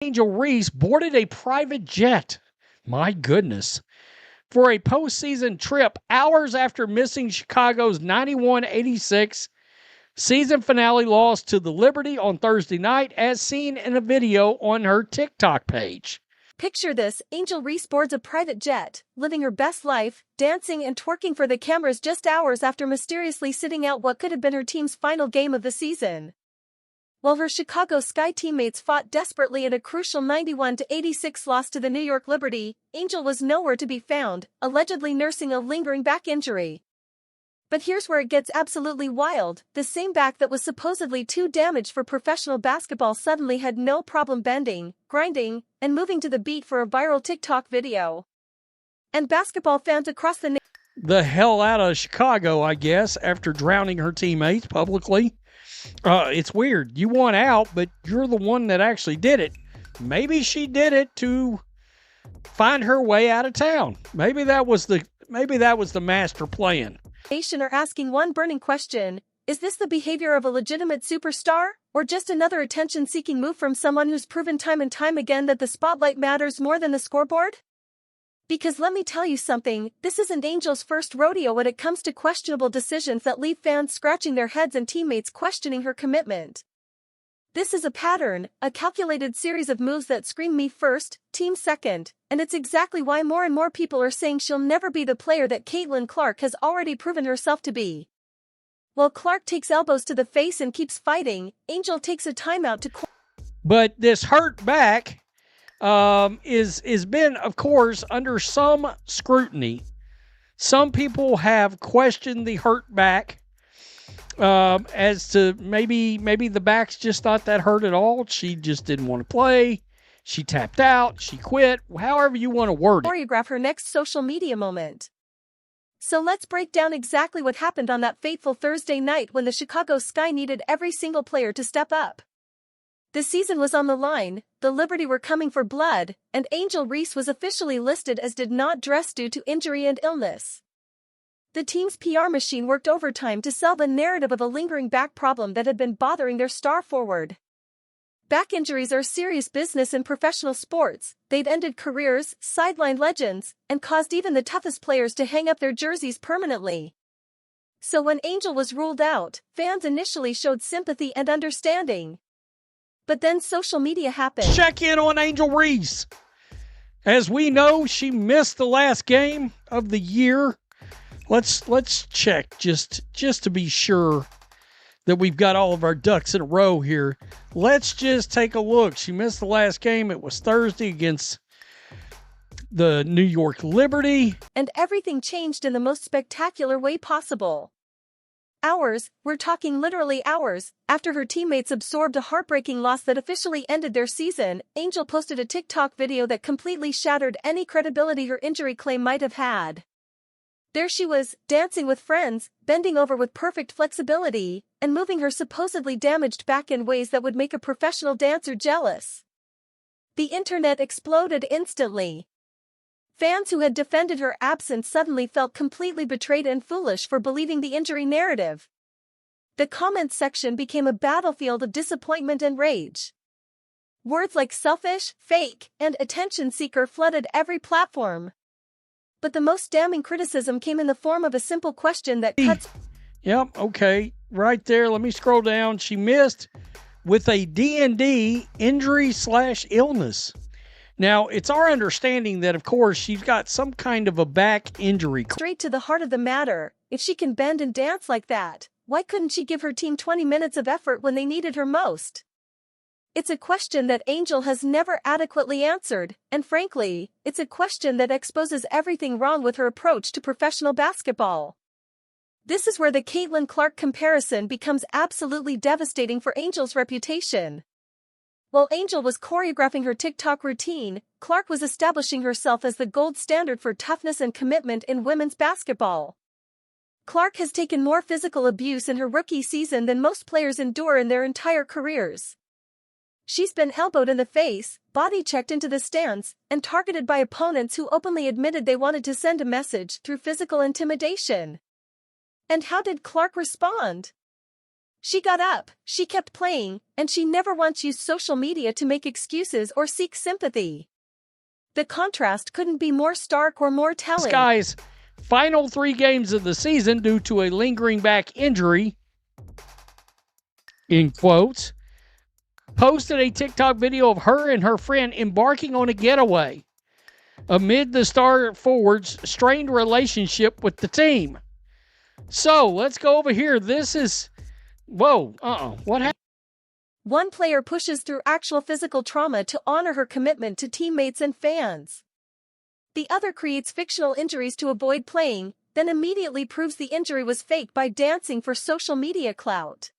Angel Reese boarded a private jet. My goodness. For a postseason trip hours after missing Chicago's 91-86 season finale loss to the Liberty on Thursday night, as seen in a video on her TikTok page. Picture this, Angel Reese boards a private jet, living her best life, dancing and twerking for the cameras just hours after mysteriously sitting out what could have been her team's final game of the season. While her Chicago Sky teammates fought desperately in a crucial 91-86 loss to the New York Liberty, Angel was nowhere to be found, allegedly nursing a lingering back injury. But here's where it gets absolutely wild. The same back that was supposedly too damaged for professional basketball suddenly had no problem bending, grinding, and moving to the beat for a viral TikTok video. And basketball fans across the hell out of Chicago, I guess, after drowning her teammates publicly. It's weird. You want out, but you're the one that actually did it. Maybe she did it to find her way out of town. Maybe that was the master plan. Nation are asking one burning question: is this the behavior of a legitimate superstar, or just another attention-seeking move from someone who's proven time and time again that the spotlight matters more than the scoreboard? Because let me tell you something, this isn't Angel's first rodeo when it comes to questionable decisions that leave fans scratching their heads and teammates questioning her commitment. This is a pattern, a calculated series of moves that scream me first, team second, and it's exactly why more and more people are saying she'll never be the player that Caitlin Clark has already proven herself to be. While Clark takes elbows to the face and keeps fighting, Angel takes a timeout to... But this hurt back is been, of course, under some scrutiny. Some people have questioned the hurt back as to maybe the back's just not that hurt at all. She just didn't want to play. She tapped out. She quit. However you want to word it. Choreograph her next social media moment. So let's break down exactly what happened on that fateful Thursday night when the Chicago Sky needed every single player to step up. The season was on the line, the Liberty were coming for blood, and Angel Reese was officially listed as did not dress due to injury and illness. The team's PR machine worked overtime to sell the narrative of a lingering back problem that had been bothering their star forward. Back injuries are serious business in professional sports. They've ended careers, sidelined legends, and caused even the toughest players to hang up their jerseys permanently. So when Angel was ruled out, fans initially showed sympathy and understanding. But then social media happened. Check in on Angel Reese. As we know, she missed the last game of the year. Let's check just to be sure that we've got all of our ducks in a row here. Let's just take a look. She missed the last game. It was Thursday against the New York Liberty. And everything changed in the most spectacular way possible. Hours, we're talking literally hours, after her teammates absorbed a heartbreaking loss that officially ended their season, Angel posted a TikTok video that completely shattered any credibility her injury claim might have had. There she was, dancing with friends, bending over with perfect flexibility, and moving her supposedly damaged back in ways that would make a professional dancer jealous. The internet exploded instantly. Fans who had defended her absence suddenly felt completely betrayed and foolish for believing the injury narrative. The comments section became a battlefield of disappointment and rage. Words like selfish, fake, and attention seeker flooded every platform. But the most damning criticism came in the form of a simple question that cuts... Yep, okay, right there. Let me scroll down. She missed with a D&D injury/illness. Now, it's our understanding that, of course, she's got some kind of a back injury. Straight to the heart of the matter, if she can bend and dance like that, why couldn't she give her team 20 minutes of effort when they needed her most? It's a question that Angel has never adequately answered, and frankly, it's a question that exposes everything wrong with her approach to professional basketball. This is where the Caitlin Clark comparison becomes absolutely devastating for Angel's reputation. While Angel was choreographing her TikTok routine, Clark was establishing herself as the gold standard for toughness and commitment in women's basketball. Clark has taken more physical abuse in her rookie season than most players endure in their entire careers. She's been elbowed in the face, body-checked into the stands, and targeted by opponents who openly admitted they wanted to send a message through physical intimidation. And how did Clark respond? She got up, she kept playing, and she never once used social media to make excuses or seek sympathy. The contrast couldn't be more stark or more telling. Sky's final 3 games of the season due to a lingering back injury, in quotes, posted a TikTok video of her and her friend embarking on a getaway amid the star forward's strained relationship with the team. So let's go over here. This is, what happened? One player pushes through actual physical trauma to honor her commitment to teammates and fans. The other creates fictional injuries to avoid playing, then immediately proves the injury was fake by dancing for social media clout.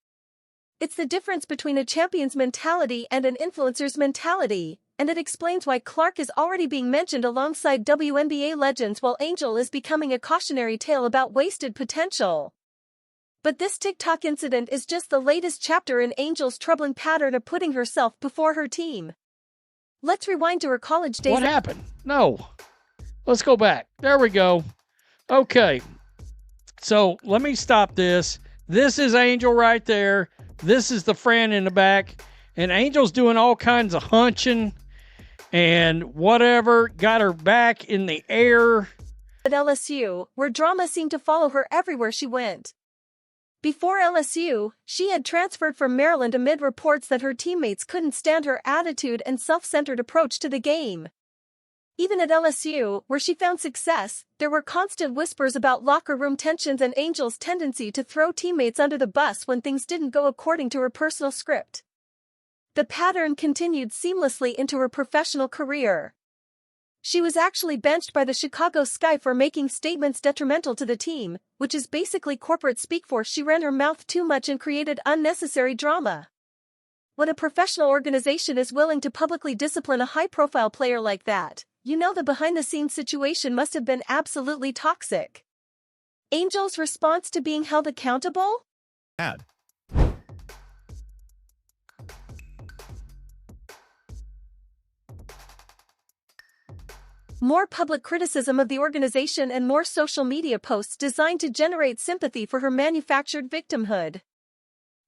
It's the difference between a champion's mentality and an influencer's mentality, and it explains why Clark is already being mentioned alongside WNBA legends while Angel is becoming a cautionary tale about wasted potential. But this TikTok incident is just the latest chapter in Angel's troubling pattern of putting herself before her team. Let's rewind to her college days. What happened? No. Let's go back. There we go. Okay. So let me stop this. This is Angel right there. This is the friend in the back. And Angel's doing all kinds of hunching and whatever. Got her back in the air. At LSU, where drama seemed to follow her everywhere she went. Before LSU, she had transferred from Maryland amid reports that her teammates couldn't stand her attitude and self-centered approach to the game. Even at LSU, where she found success, there were constant whispers about locker room tensions and Angel's tendency to throw teammates under the bus when things didn't go according to her personal script. The pattern continued seamlessly into her professional career. She was actually benched by the Chicago Sky for making statements detrimental to the team, which is basically corporate speak for she ran her mouth too much and created unnecessary drama. When a professional organization is willing to publicly discipline a high-profile player like that, you know the behind-the-scenes situation must have been absolutely toxic. Angel's response to being held accountable? Bad. More public criticism of the organization and more social media posts designed to generate sympathy for her manufactured victimhood.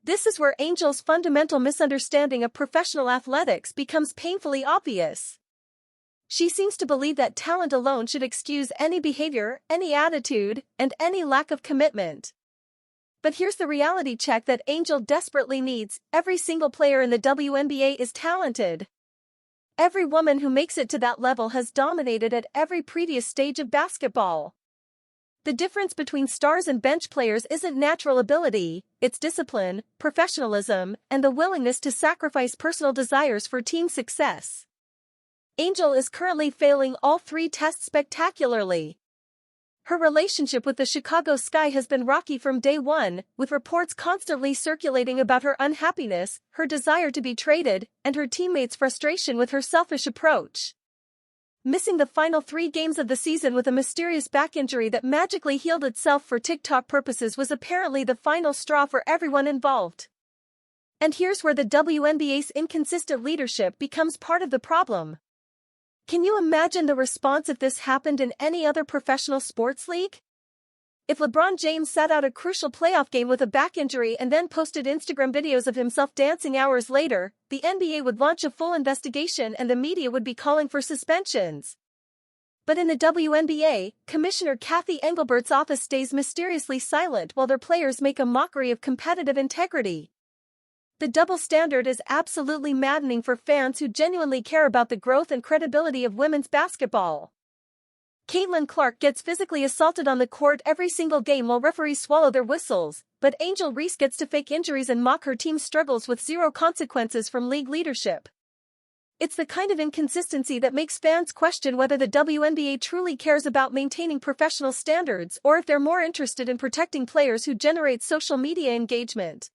This is where Angel's fundamental misunderstanding of professional athletics becomes painfully obvious. She seems to believe that talent alone should excuse any behavior, any attitude, and any lack of commitment. But here's the reality check that Angel desperately needs: every single player in the WNBA is talented. Every woman who makes it to that level has dominated at every previous stage of basketball. The difference between stars and bench players isn't natural ability, it's discipline, professionalism, and the willingness to sacrifice personal desires for team success. Angel is currently failing all 3 tests spectacularly. Her relationship with the Chicago Sky has been rocky from day one, with reports constantly circulating about her unhappiness, her desire to be traded, and her teammates' frustration with her selfish approach. Missing the final 3 games of the season with a mysterious back injury that magically healed itself for TikTok purposes was apparently the final straw for everyone involved. And here's where the WNBA's inconsistent leadership becomes part of the problem. Can you imagine the response if this happened in any other professional sports league? If LeBron James sat out a crucial playoff game with a back injury and then posted Instagram videos of himself dancing hours later, the NBA would launch a full investigation and the media would be calling for suspensions. But in the WNBA, Commissioner Kathy Engelbert's office stays mysteriously silent while their players make a mockery of competitive integrity. The double standard is absolutely maddening for fans who genuinely care about the growth and credibility of women's basketball. Caitlin Clark gets physically assaulted on the court every single game while referees swallow their whistles, but Angel Reese gets to fake injuries and mock her team's struggles with zero consequences from league leadership. It's the kind of inconsistency that makes fans question whether the WNBA truly cares about maintaining professional standards or if they're more interested in protecting players who generate social media engagement.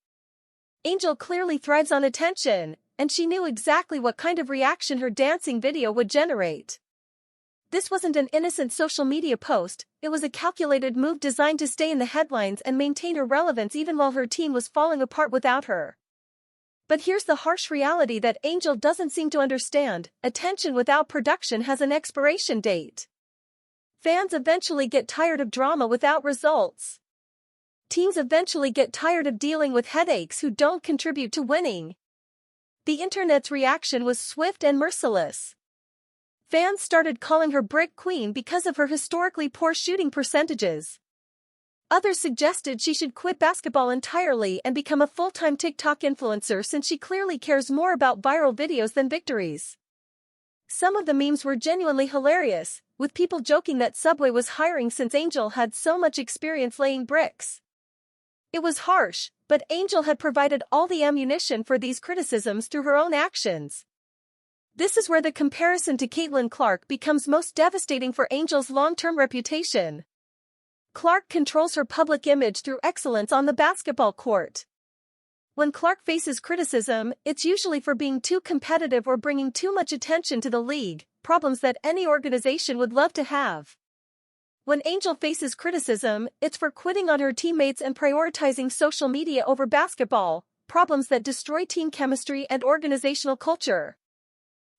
Angel clearly thrives on attention, and she knew exactly what kind of reaction her dancing video would generate. This wasn't an innocent social media post, it was a calculated move designed to stay in the headlines and maintain her relevance even while her team was falling apart without her. But here's the harsh reality that Angel doesn't seem to understand: attention without production has an expiration date. Fans eventually get tired of drama without results. Teams eventually get tired of dealing with headaches who don't contribute to winning. The internet's reaction was swift and merciless. Fans started calling her Brick Queen because of her historically poor shooting percentages. Others suggested she should quit basketball entirely and become a full-time TikTok influencer since she clearly cares more about viral videos than victories. Some of the memes were genuinely hilarious, with people joking that Subway was hiring since Angel had so much experience laying bricks. It was harsh, but Angel had provided all the ammunition for these criticisms through her own actions. This is where the comparison to Caitlin Clark becomes most devastating for Angel's long-term reputation. Clark controls her public image through excellence on the basketball court. When Clark faces criticism, it's usually for being too competitive or bringing too much attention to the league, problems that any organization would love to have. When Angel faces criticism, it's for quitting on her teammates and prioritizing social media over basketball, problems that destroy team chemistry and organizational culture.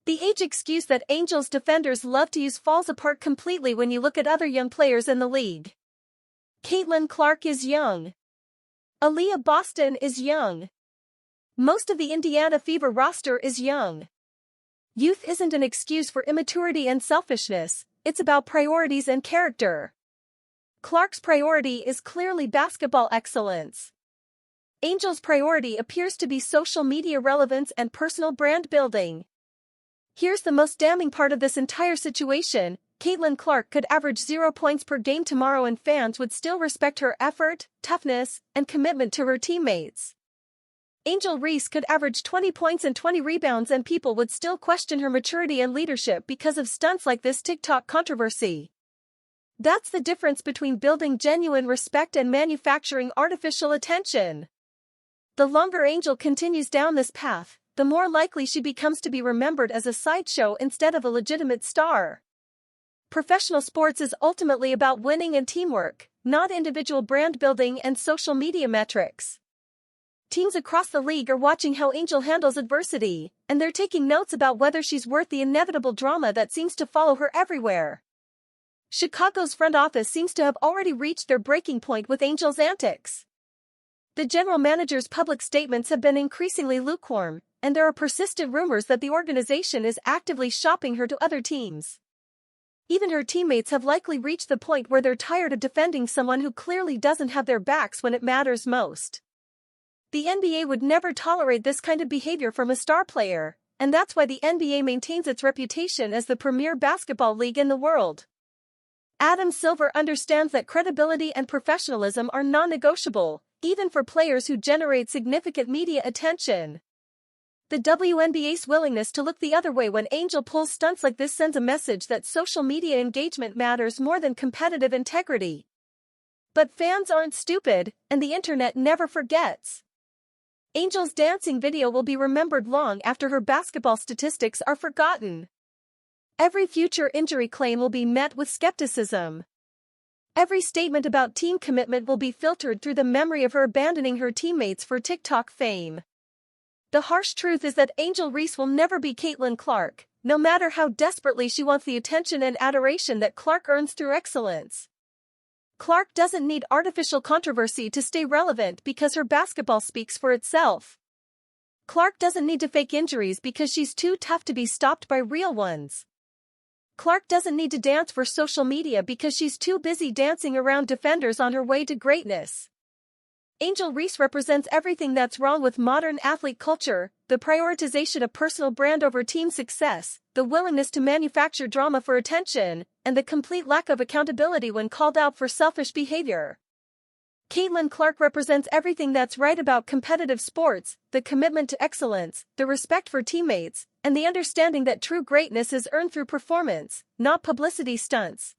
The age excuse that Angel's defenders love to use falls apart completely when you look at other young players in the league. Caitlin Clark is young. Aaliyah Boston is young. Most of the Indiana Fever roster is young. Youth isn't an excuse for immaturity and selfishness, it's about priorities and character. Clark's priority is clearly basketball excellence. Angel's priority appears to be social media relevance and personal brand building. Here's the most damning part of this entire situation. Caitlin Clark could average 0 points per game tomorrow and fans would still respect her effort, toughness, and commitment to her teammates. Angel Reese could average 20 points and 20 rebounds and people would still question her maturity and leadership because of stunts like this TikTok controversy. That's the difference between building genuine respect and manufacturing artificial attention. The longer Angel continues down this path, the more likely she becomes to be remembered as a sideshow instead of a legitimate star. Professional sports is ultimately about winning and teamwork, not individual brand building and social media metrics. Teams across the league are watching how Angel handles adversity, and they're taking notes about whether she's worth the inevitable drama that seems to follow her everywhere. Chicago's front office seems to have already reached their breaking point with Angel's antics. The general manager's public statements have been increasingly lukewarm, and there are persistent rumors that the organization is actively shopping her to other teams. Even her teammates have likely reached the point where they're tired of defending someone who clearly doesn't have their backs when it matters most. The NBA would never tolerate this kind of behavior from a star player, and that's why the NBA maintains its reputation as the premier basketball league in the world. Adam Silver understands that credibility and professionalism are non-negotiable, even for players who generate significant media attention. The WNBA's willingness to look the other way when Angel pulls stunts like this sends a message that social media engagement matters more than competitive integrity. But fans aren't stupid, and the internet never forgets. Angel's dancing video will be remembered long after her basketball statistics are forgotten. Every future injury claim will be met with skepticism. Every statement about team commitment will be filtered through the memory of her abandoning her teammates for TikTok fame. The harsh truth is that Angel Reese will never be Caitlin Clark, no matter how desperately she wants the attention and adoration that Clark earns through excellence. Clark doesn't need artificial controversy to stay relevant because her basketball speaks for itself. Clark doesn't need to fake injuries because she's too tough to be stopped by real ones. Clark doesn't need to dance for social media because she's too busy dancing around defenders on her way to greatness. Angel Reese represents everything that's wrong with modern athlete culture: the prioritization of personal brand over team success, the willingness to manufacture drama for attention, and the complete lack of accountability when called out for selfish behavior. Caitlin Clark represents everything that's right about competitive sports: the commitment to excellence, the respect for teammates, and the understanding that true greatness is earned through performance, not publicity stunts.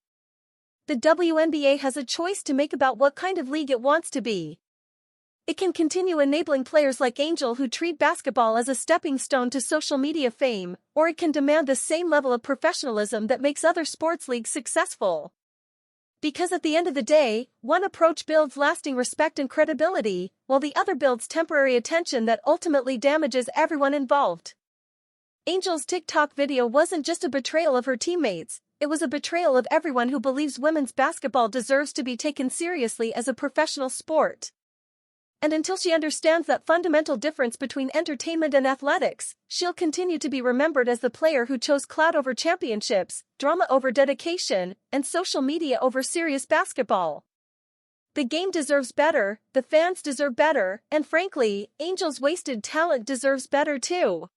The WNBA has a choice to make about what kind of league it wants to be. It can continue enabling players like Angel who treat basketball as a stepping stone to social media fame, or it can demand the same level of professionalism that makes other sports leagues successful. Because at the end of the day, one approach builds lasting respect and credibility, while the other builds temporary attention that ultimately damages everyone involved. Angel's TikTok video wasn't just a betrayal of her teammates, It was a betrayal of everyone who believes women's basketball deserves to be taken seriously as a professional sport. And until she understands that fundamental difference between entertainment and athletics, she'll continue to be remembered as the player who chose clout over championships, drama over dedication, and social media over serious basketball. The game deserves better, the fans deserve better, and frankly, Angel's wasted talent deserves better too.